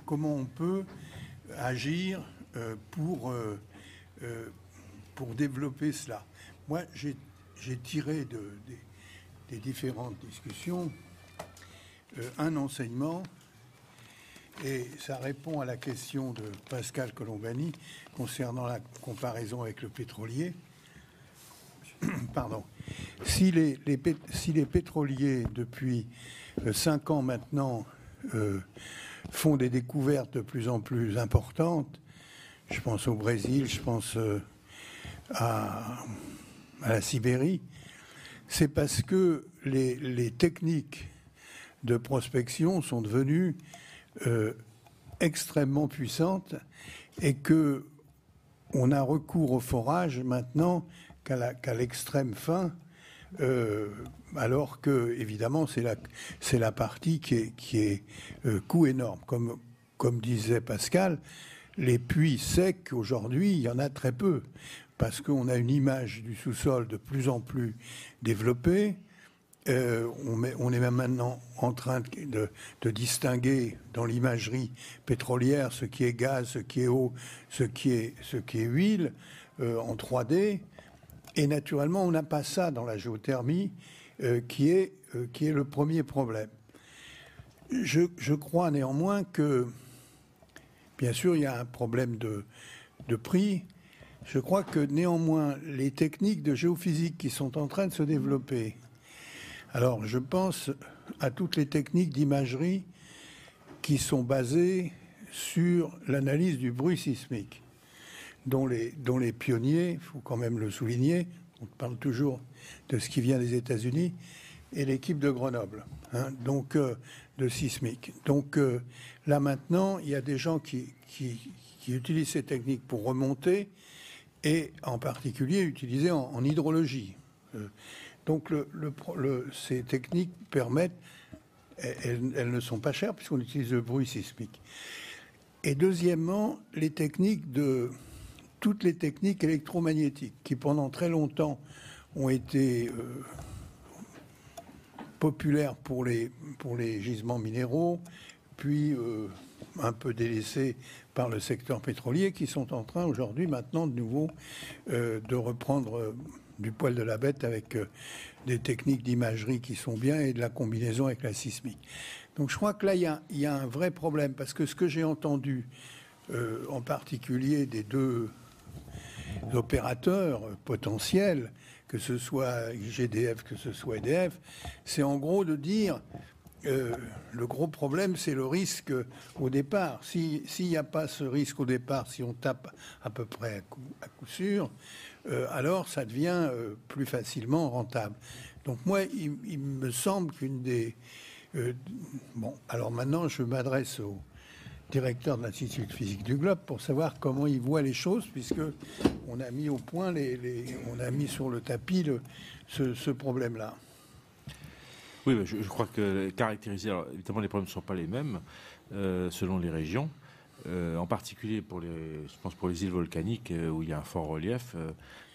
Comment on peut agir pour développer cela? Moi, j'ai tiré des différentes discussions un enseignement, et ça répond à la question de Pascal Colombani concernant la comparaison avec le pétrolier. Pardon. Si les pétroliers, depuis 5 ans maintenant, font des découvertes de plus en plus importantes, je pense au Brésil, je pense à la Sibérie, c'est parce que les techniques de prospection sont devenues extrêmement puissantes et que on a recours au forage maintenant qu'à l'extrême fin, alors que évidemment c'est la partie qui est coût énorme. Comme disait Pascal, les puits secs aujourd'hui, il y en a très peu parce qu'on a une image du sous-sol de plus en plus développée. On est même maintenant en train de distinguer dans l'imagerie pétrolière ce qui est gaz, ce qui est eau, ce qui est huile en 3D. Et naturellement, on n'a pas ça dans la géothermie, qui est le premier problème. Je crois néanmoins que, bien sûr, il y a un problème de prix. Je crois que néanmoins, les techniques de géophysique qui sont en train de se développer, alors je pense à toutes les techniques d'imagerie qui sont basées sur l'analyse du bruit sismique, dont les pionniers, il faut quand même le souligner, on parle toujours de ce qui vient des États-Unis, et l'équipe de Grenoble, donc de sismique. Donc là maintenant, il y a des gens qui utilisent ces techniques pour remonter, et en particulier utilisées en hydrologie. Donc ces techniques permettent, elles ne sont pas chères puisqu'on utilise le bruit sismique. Et deuxièmement, toutes les techniques électromagnétiques qui pendant très longtemps ont été populaires pour les gisements minéraux, puis un peu délaissées par le secteur pétrolier, qui sont en train aujourd'hui maintenant de nouveau de reprendre du poil de la bête avec des techniques d'imagerie qui sont bien et de la combinaison avec la sismique. Donc je crois que là, il y a un vrai problème, parce que ce que j'ai entendu, en particulier des deux opérateurs potentiels, que ce soit GDF, que ce soit EDF, c'est en gros de dire le gros problème, c'est le risque au départ. S'il n'y a pas ce risque au départ, si on tape à peu près à coup sûr, alors ça devient plus facilement rentable. Donc moi, il me semble qu'une des... bon, alors maintenant, je m'adresse au directeur de l'Institut de physique du globe pour savoir comment il voit les choses, puisque on a mis au point, on a mis sur le tapis ce problème-là. Oui, je crois que caractériser, alors, évidemment les problèmes ne sont pas les mêmes selon les régions, en particulier je pense pour les îles volcaniques où il y a un fort relief,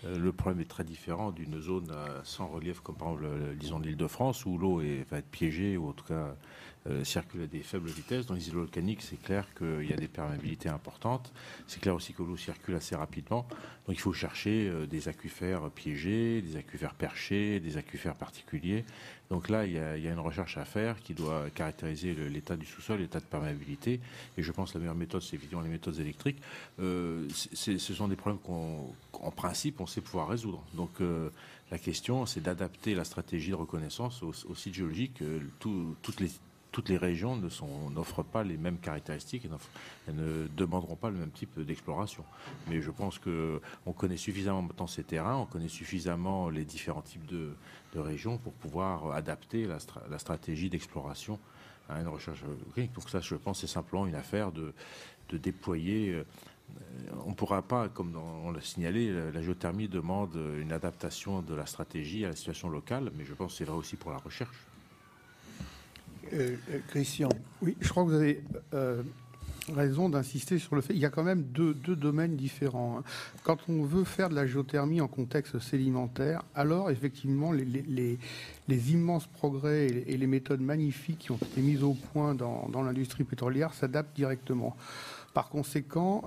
le problème est très différent d'une zone sans relief comme par exemple disons l'Île-de-France où l'eau va être piégée ou en tout cas circule à des faibles vitesses. Dans les îles volcaniques, c'est clair qu'il y a des perméabilités importantes. C'est clair aussi que l'eau circule assez rapidement. Donc il faut chercher des aquifères piégés, des aquifères perchés, des aquifères particuliers. Donc là, il y a une recherche à faire qui doit caractériser l'état du sous-sol, l'état de perméabilité. Et je pense que la meilleure méthode, c'est évidemment les méthodes électriques. Ce sont des problèmes qu'en principe, on sait pouvoir résoudre. Donc la question, c'est d'adapter la stratégie de reconnaissance au site géologique. Toutes les régions n'offrent pas les mêmes caractéristiques et elles ne demanderont pas le même type d'exploration. Mais je pense qu'on connaît suffisamment maintenant ces terrains, on connaît suffisamment les différents types de régions pour pouvoir adapter la stratégie d'exploration à une recherche géologique. Donc ça, je pense, c'est simplement une affaire de déployer. On ne pourra pas, comme on l'a signalé, la géothermie demande une adaptation de la stratégie à la situation locale, mais je pense que c'est vrai aussi pour la recherche. Christian. Oui, je crois que vous avez raison d'insister sur le fait qu'il y a quand même deux domaines différents. Quand on veut faire de la géothermie en contexte sédimentaire, alors effectivement les immenses progrès et les méthodes magnifiques qui ont été mises au point dans l'industrie pétrolière s'adaptent directement. Par conséquent,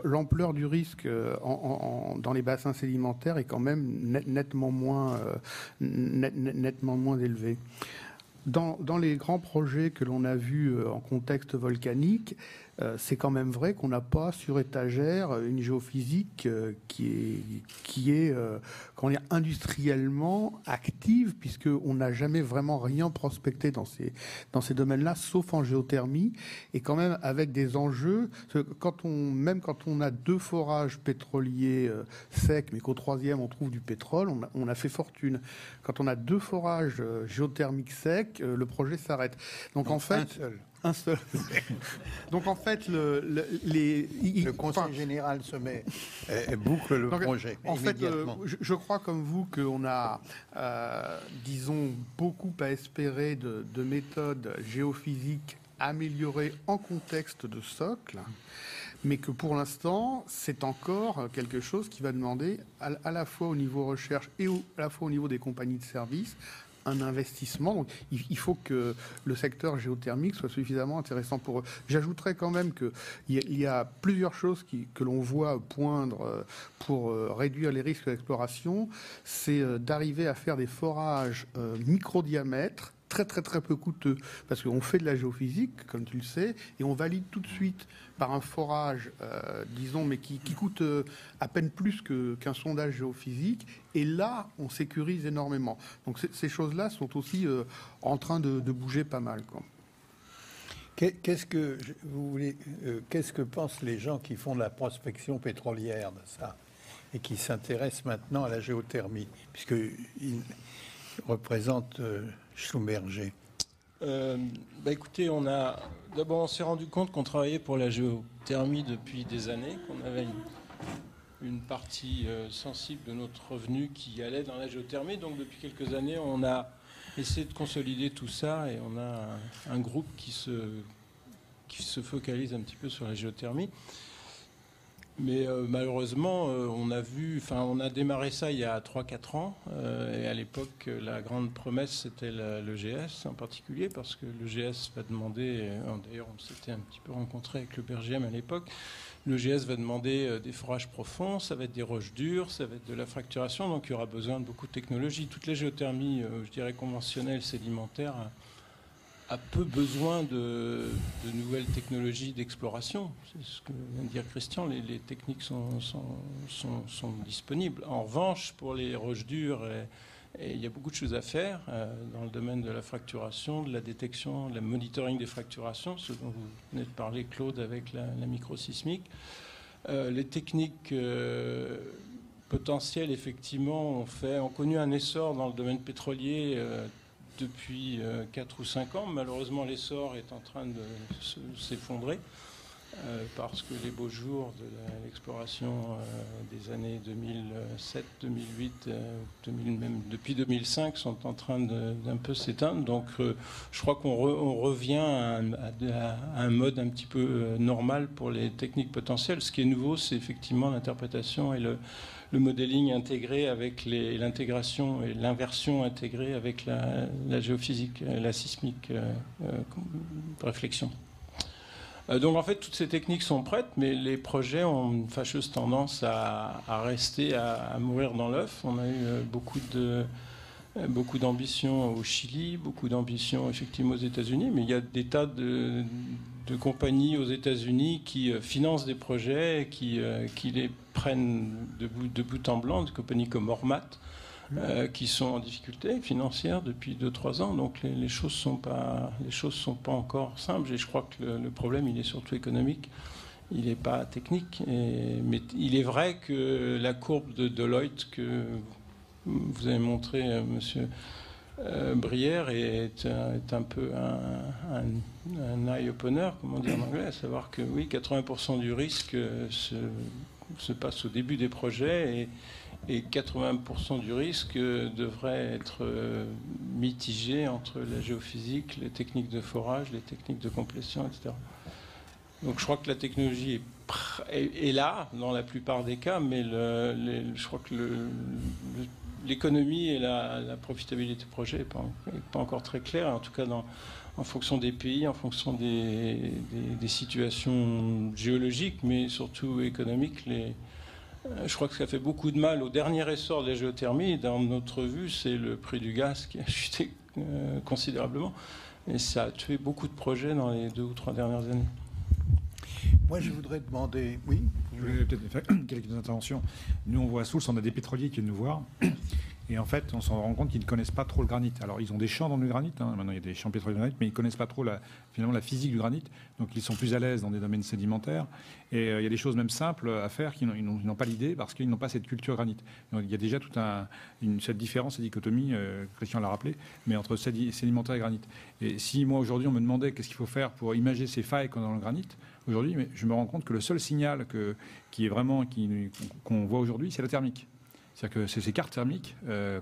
l'ampleur du risque dans les bassins sédimentaires est quand même nettement moins élevée. Dans les grands projets que l'on a vus en contexte volcanique, c'est quand même vrai qu'on n'a pas sur étagère une géophysique qui est comment dire, industriellement active, puisqu'on n'a jamais vraiment rien prospecté dans ces domaines-là, sauf en géothermie, et quand même avec des enjeux. Même quand on a 2 forages pétroliers secs, mais qu'au 3e on trouve du pétrole, on a fait fortune. Quand on a 2 forages géothermiques secs, le projet s'arrête. Donc en fait, un seul. Donc en fait, le Conseil général se met boucle le projet. En fait, je crois comme vous qu'on a, disons, beaucoup à espérer de méthodes géophysiques améliorées en contexte de socle, mais que pour l'instant, c'est encore quelque chose qui va demander à la fois au niveau recherche et à la fois au niveau des compagnies de services un investissement. Donc, il faut que le secteur géothermique soit suffisamment intéressant pour eux. J'ajouterais quand même qu'il y a plusieurs choses que l'on voit poindre pour réduire les risques d'exploration. C'est d'arriver à faire des forages micro-diamètre, très très très peu coûteux, parce qu'on fait de la géophysique, comme tu le sais, et on valide tout de suite par un forage, disons, mais qui coûte à peine plus qu'un sondage géophysique, et là, on sécurise énormément. Donc ces choses-là sont aussi en train de bouger pas mal, quoi. Qu'est-ce que pensent les gens qui font de la prospection pétrolière de ça, et qui s'intéressent maintenant à la géothermie, puisqu'ils représentent Schlumberger? Écoutez, on s'est rendu compte qu'on travaillait pour la géothermie depuis des années, qu'on avait une partie sensible de notre revenu qui allait dans la géothermie. Donc depuis quelques années, on a essayé de consolider tout ça et on a un groupe qui se focalise un petit peu sur la géothermie. Mais malheureusement, on a démarré ça il y a 3-4 ans. Et à l'époque, la grande promesse, c'était l'EGS en particulier, parce que l'EGS va demander, d'ailleurs on s'était un petit peu rencontré avec le BRGM à l'époque, l'EGS va demander des forages profonds, ça va être des roches dures, ça va être de la fracturation, donc il y aura besoin de beaucoup de technologies. Toutes les géothermies, je dirais conventionnelles, sédimentaires, a peu besoin de nouvelles technologies d'exploration. C'est ce que vient de dire Christian, les techniques sont disponibles. En revanche, pour les roches dures, il y a beaucoup de choses à faire dans le domaine de la fracturation, de la détection, de la monitoring des fracturations, ce dont vous venez de parler, Claude, avec la microsismique. Les techniques potentielles, effectivement, ont connu un essor dans le domaine pétrolier depuis 4 ou 5 ans. Malheureusement, l'essor est en train de s'effondrer parce que les beaux jours de l'exploration des années 2007, 2008, même depuis 2005 sont en train d'un peu s'éteindre. Donc je crois qu'on revient à un mode un petit peu normal pour les techniques potentielles. Ce qui est nouveau, c'est effectivement l'interprétation et le modeling intégré avec l'intégration et l'inversion intégrée avec la géophysique, la sismique réflexion. Donc en fait, toutes ces techniques sont prêtes, mais les projets ont une fâcheuse tendance à rester à mourir dans l'œuf. On a eu beaucoup d'ambitions au Chili, beaucoup d'ambitions effectivement aux États-Unis, mais il y a des tas de compagnies aux États-Unis qui financent des projets, qui les prennent de bout en blanc, des compagnies comme Ormat, qui sont en difficulté financière depuis 2-3 ans. Donc les choses sont pas encore simples. Et je crois que le problème, il est surtout économique. Il n'est pas technique. Mais il est vrai que la courbe de Deloitte que vous avez montré, monsieur Brière, est un peu un eye-opener, comme on dit en anglais, à savoir que oui, 80% du risque se passe au début des projets et 80% du risque devrait être mitigé entre la géophysique, les techniques de forage, les techniques de complétion, etc. Donc je crois que la technologie est là dans la plupart des cas, mais je crois que l'économie et la profitabilité du projet n'est pas encore très claire, en tout cas en fonction des pays, en fonction des situations géologiques, mais surtout économiques. Je crois que ça fait beaucoup de mal au dernier essor de la géothermie. Dans notre vue, c'est le prix du gaz qui a chuté considérablement. Et ça a tué beaucoup de projets dans les 2 ou 3 dernières années. Moi, je voudrais demander... Oui, je voulais peut-être faire quelques interventions. Nous, on voit à Soultz, on a des pétroliers qui viennent nous voir. Et en fait, on s'en rend compte qu'ils ne connaissent pas trop le granit. Alors, ils ont des champs dans le granit. Maintenant, il y a des champs pétroliers de granit, mais ils ne connaissent pas trop finalement la physique du granit. Donc, ils sont plus à l'aise dans des domaines sédimentaires. Et il y a des choses même simples à faire qu'ils n'ont pas l'idée parce qu'ils n'ont pas cette culture granit. Donc, il y a déjà toute cette différence, cette dichotomie, Christian l'a rappelé, mais entre sédimentaire et granit. Et si moi, aujourd'hui, on me demandait qu'est-ce qu'il faut faire pour imager ces failles qu'on a dans le granit, aujourd'hui, je me rends compte que le seul signal qu'on voit aujourd'hui, c'est la thermique. C'est-à-dire que ces cartes thermiques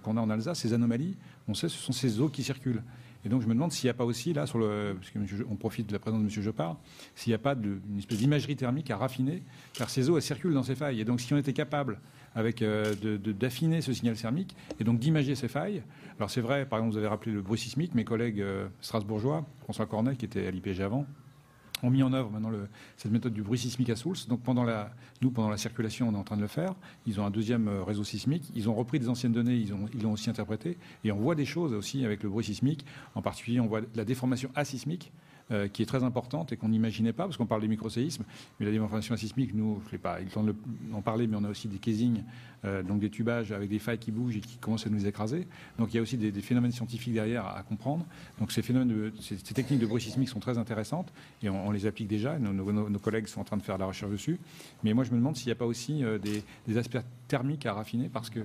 qu'on a en Alsace, ces anomalies, on sait, ce sont ces eaux qui circulent. Et donc je me demande s'il n'y a pas aussi, là, parce qu'on profite de la présence de M. Jopard, s'il n'y a pas une espèce d'imagerie thermique à raffiner, car ces eaux, elles circulent dans ces failles. Et donc si on était capable d'affiner ce signal thermique et donc d'imager ces failles, alors c'est vrai, par exemple, vous avez rappelé le bruit sismique, mes collègues strasbourgeois, François Cornet, qui était à l'IPG avant, ont mis en œuvre maintenant cette méthode du bruit sismique à Soultz. Donc pendant la circulation, on est en train de le faire. Ils ont un deuxième réseau sismique. Ils ont repris des anciennes données, ils l'ont aussi interprété. Et on voit des choses aussi avec le bruit sismique. En particulier, on voit la déformation asismique qui est très importante et qu'on n'imaginait pas, parce qu'on parle des microséismes, mais la déformation asismique, nous, je n'ai pas eu le temps d'en parler, mais on a aussi des casings, donc des tubages avec des failles qui bougent et qui commencent à nous écraser. Donc il y a aussi des phénomènes scientifiques derrière à comprendre. Donc ces techniques de bruit sismique sont très intéressantes et on les applique déjà. Nos collègues sont en train de faire de la recherche dessus. Mais moi, je me demande s'il n'y a pas aussi des aspects thermiques à raffiner, parce que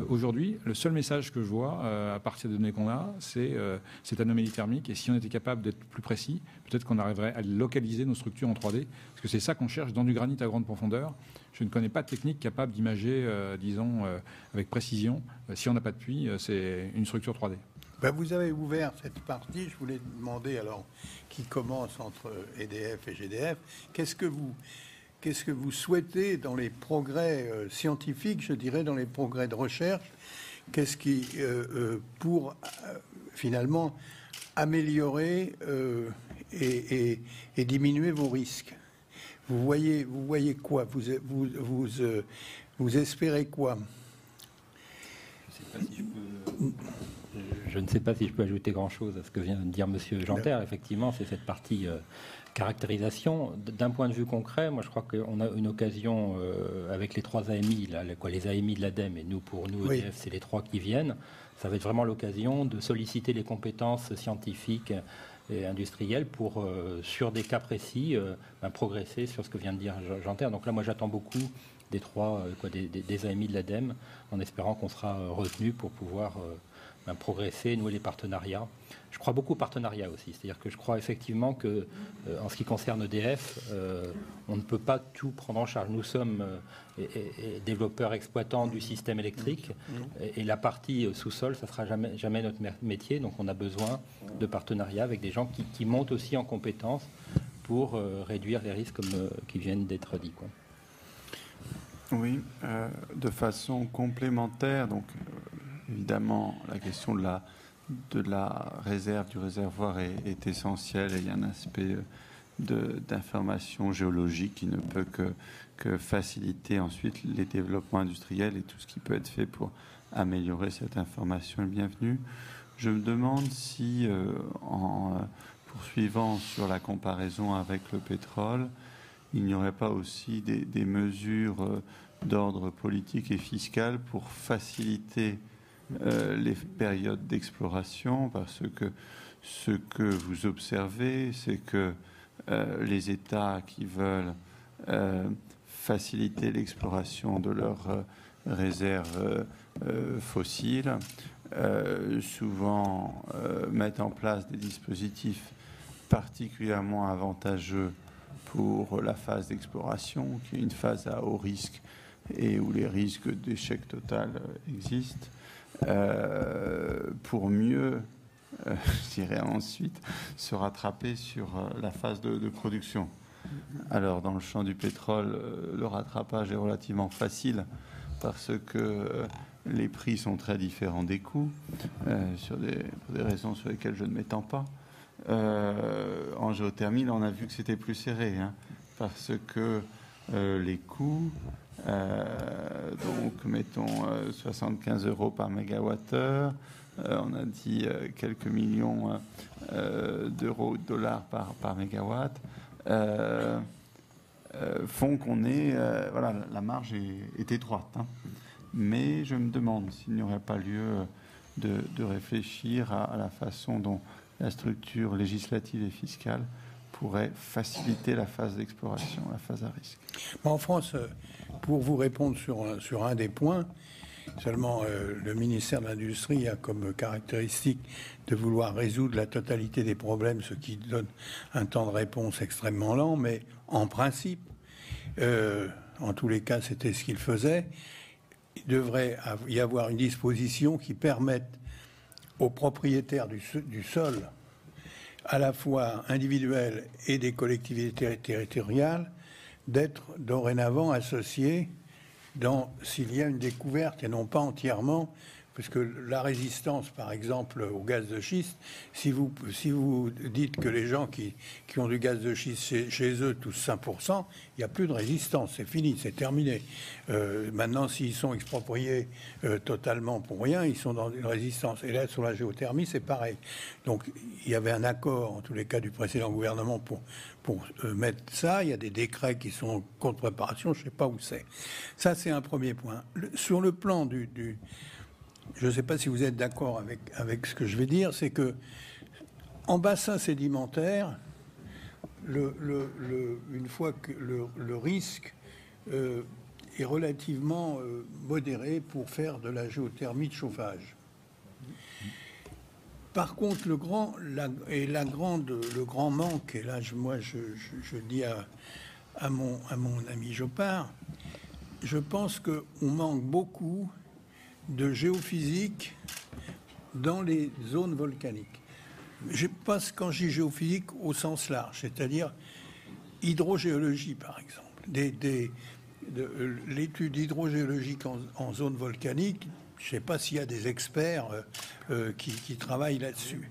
aujourd'hui, le seul message que je vois à partir des données qu'on a, c'est cette anomalie thermique. Et si on était capable d'être plus précis, peut-être qu'on arriverait à localiser nos structures en 3D. Parce que c'est ça qu'on cherche dans du granit à grande profondeur. Je ne connais pas de technique capable d'imager, avec précision. Si on n'a pas de puits, c'est une structure 3D. Ben, vous avez ouvert cette partie. Je voulais demander, alors, qui commence entre EDF et GDF, qu'est-ce que vous souhaitez dans les progrès scientifiques, je dirais, dans les progrès de recherche? Qu'est-ce qui, pour finalement améliorer et diminuer vos risques? Vous voyez quoi? Vous espérez quoi? Je ne sais pas si je peux ajouter grand-chose à ce que vient de dire M. Jeanterre. Effectivement, c'est cette partie caractérisation. D'un point de vue concret, moi je crois qu'on a une occasion avec les 3 AMI, les AMI de l'ADEME, et pour nous, EDF, c'est les 3 qui viennent. Ça va être vraiment l'occasion de solliciter les compétences scientifiques et industrielles pour, sur des cas précis, progresser sur ce que vient de dire Jeanterre. Donc là, moi j'attends beaucoup des 3, des AMI de l'ADEME, en espérant qu'on sera retenu pour pouvoir progresser, nouer les partenariats. Je crois beaucoup au partenariat aussi, c'est-à-dire que je crois effectivement que, en ce qui concerne EDF, on ne peut pas tout prendre en charge. Nous sommes développeurs exploitants du système électrique, et la partie sous-sol, ça ne sera jamais notre métier, donc on a besoin de partenariats avec des gens qui montent aussi en compétences pour réduire les risques qui viennent d'être dits, quoi. Oui, de façon complémentaire, donc évidemment la question de la réserve, du réservoir est essentielle, et il y a un aspect d'information géologique qui ne peut que faciliter ensuite les développements industriels, et tout ce qui peut être fait pour améliorer cette information est bienvenu. Je me demande si, en poursuivant sur la comparaison avec le pétrole, il n'y aurait pas aussi des mesures d'ordre politique et fiscal pour faciliter les périodes d'exploration, parce que ce que vous observez, c'est que les États qui veulent faciliter l'exploration de leurs réserves fossiles souvent mettent en place des dispositifs particulièrement avantageux pour la phase d'exploration, qui est une phase à haut risque et où les risques d'échec total existent, pour mieux, je dirais ensuite, se rattraper sur la phase de production. Alors, dans le champ du pétrole, le rattrapage est relativement facile parce que les prix sont très différents des coûts, pour des raisons sur lesquelles je ne m'étends pas. En géothermie, là, on a vu que c'était plus serré, hein, parce que les coûts, donc mettons 75 € par mégawattheure, on a dit quelques millions d'euros, de dollars par mégawatt, font qu'on est, voilà, la marge est étroite. Hein. Mais je me demande s'il n'y aurait pas lieu de réfléchir à la façon dont la structure législative et fiscale pourrait faciliter la phase d'exploration, la phase à risque. En France, pour vous répondre sur un des points, seulement le ministère de l'Industrie a comme caractéristique de vouloir résoudre la totalité des problèmes, ce qui donne un temps de réponse extrêmement lent, mais en principe, en tous les cas, c'était ce qu'il faisait. Il devrait y avoir une disposition qui permette aux propriétaires du sol, à la fois individuels et des collectivités territoriales, d'être dorénavant associés s'il y a une découverte et non pas entièrement, parce que la résistance, par exemple, au gaz de schiste, si vous dites que les gens qui ont du gaz de schiste chez eux tous 5%, il n'y a plus de résistance, c'est fini, c'est terminé. Maintenant, s'ils sont expropriés totalement pour rien, ils sont dans une résistance. Et là, sur la géothermie, c'est pareil. Donc, il y avait un accord, en tous les cas, du précédent gouvernement pour mettre ça. Il y a des décrets qui sont en cours de préparation, je ne sais pas où c'est. Ça, c'est un premier point. Sur le plan je ne sais pas si vous êtes d'accord avec ce que je vais dire, c'est que en bassin sédimentaire, une fois que le risque est relativement modéré pour faire de la géothermie de chauffage. Par contre, le grand manque, et là je dis à mon ami Jopard, je pense qu'on manque beaucoup de géophysique dans les zones volcaniques. Je passe, quand je dis géophysique, au sens large, c'est-à-dire hydrogéologie, par exemple. L'étude hydrogéologique en zone volcanique, je ne sais pas s'il y a des experts qui travaillent là-dessus,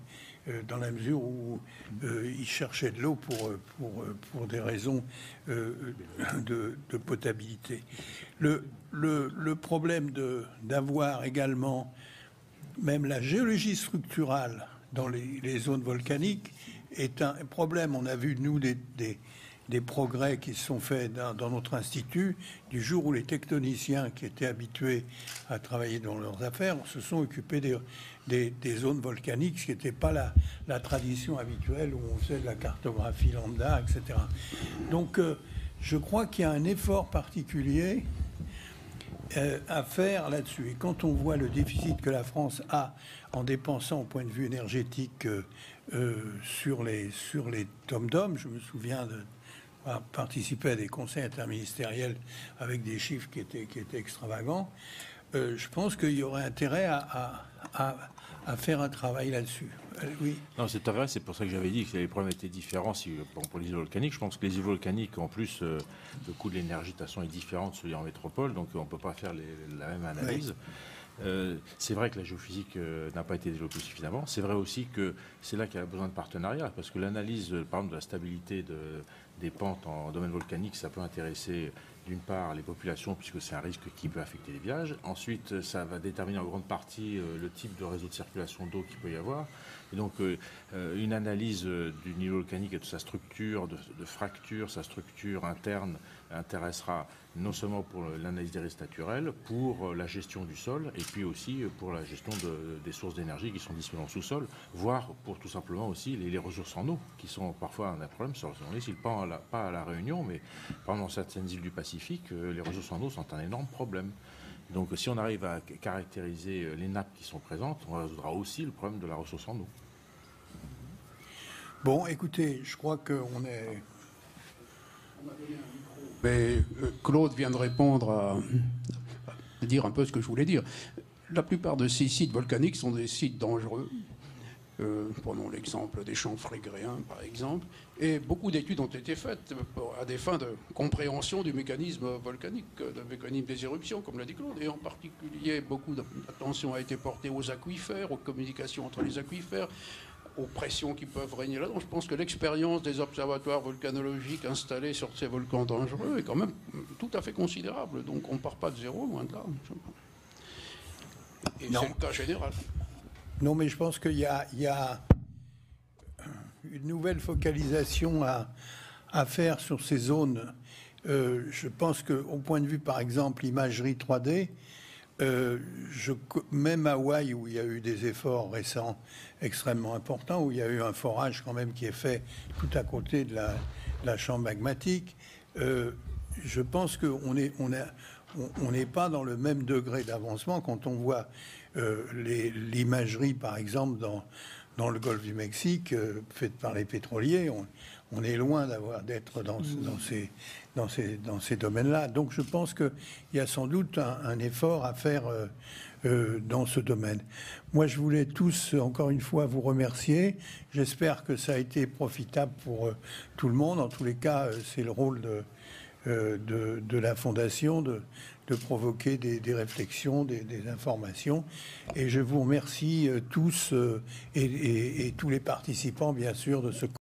dans la mesure où ils cherchaient de l'eau pour des raisons de potabilité. Le problème d'avoir également même la géologie structurale dans les zones volcaniques est un problème. On a vu, nous, des progrès qui se sont faits dans notre institut du jour où les tectoniciens qui étaient habitués à travailler dans leurs affaires se sont occupés des zones volcaniques, ce qui n'était pas la tradition habituelle où on faisait de la cartographie lambda, etc. Donc, je crois qu'il y a un effort particulier à faire là-dessus. Et quand on voit le déficit que la France a en dépensant au point de vue énergétique sur les tom-toms, je me souviens de participer à des conseils interministériels avec des chiffres qui étaient extravagants, je pense qu'il y aurait intérêt à faire un travail là-dessus. Oui. Non, c'est vrai, c'est pour ça que j'avais dit que les problèmes étaient différents pour les îles volcaniques. Je pense que les îles volcaniques, en plus, le coût de l'énergie, de toute façon, est différent de celui en métropole, donc on ne peut pas faire la même analyse. Oui. C'est vrai que la géophysique n'a pas été développée suffisamment. C'est vrai aussi que c'est là qu'il y a besoin de partenariat, parce que l'analyse, par exemple, de la stabilité des pentes en domaine volcanique, ça peut intéresser d'une part les populations, puisque c'est un risque qui peut affecter les villages. Ensuite, ça va déterminer en grande partie le type de réseau de circulation d'eau qu'il peut y avoir. Et donc, une analyse du niveau volcanique et de sa structure, de fracture, sa structure interne, intéressera non seulement pour l'analyse des risques naturels, pour la gestion du sol, et puis aussi pour la gestion des sources d'énergie qui sont disponibles en sous-sol, voire pour tout simplement aussi les ressources en eau, qui sont parfois un problème sur les îles, pas à la Réunion, mais par exemple dans certaines îles du Pacifique, les ressources en eau sont un énorme problème. Donc si on arrive à caractériser les nappes qui sont présentes, on résoudra aussi le problème de la ressource en eau. Bon, écoutez, je crois qu'on est... Mais Claude vient de répondre à dire un peu ce que je voulais dire. La plupart de ces sites volcaniques sont des sites dangereux Prenons l'exemple des champs frégréens, par exemple. Et beaucoup d'études ont été faites à des fins de compréhension du mécanisme volcanique, du mécanisme des éruptions, comme l'a dit Claude. Et en particulier, beaucoup d'attention a été portée aux aquifères, aux communications entre les aquifères, aux pressions qui peuvent régner là-dedans. Je pense que l'expérience des observatoires volcanologiques installés sur ces volcans dangereux est quand même tout à fait considérable. Donc on ne part pas de zéro, loin de là. Et c'est le cas général. Non, mais je pense qu'il y a une nouvelle focalisation à faire sur ces zones. Je pense qu'au point de vue, par exemple, imagerie 3D, même à Hawaï, où il y a eu des efforts récents extrêmement importants, où il y a eu un forage quand même qui est fait tout à côté de la chambre magmatique, je pense qu'on n'est pas dans le même degré d'avancement quand on voit l'imagerie, par exemple, dans le golfe du Mexique, faite par les pétroliers. On est loin d'être dans ces domaines-là. Donc je pense qu'il y a sans doute un effort à faire dans ce domaine. Moi, je voulais tous, encore une fois, vous remercier. J'espère que ça a été profitable pour tout le monde. En tous les cas, c'est le rôle de la Fondation de provoquer des réflexions, des informations. Et je vous remercie tous et tous les participants, bien sûr, de ce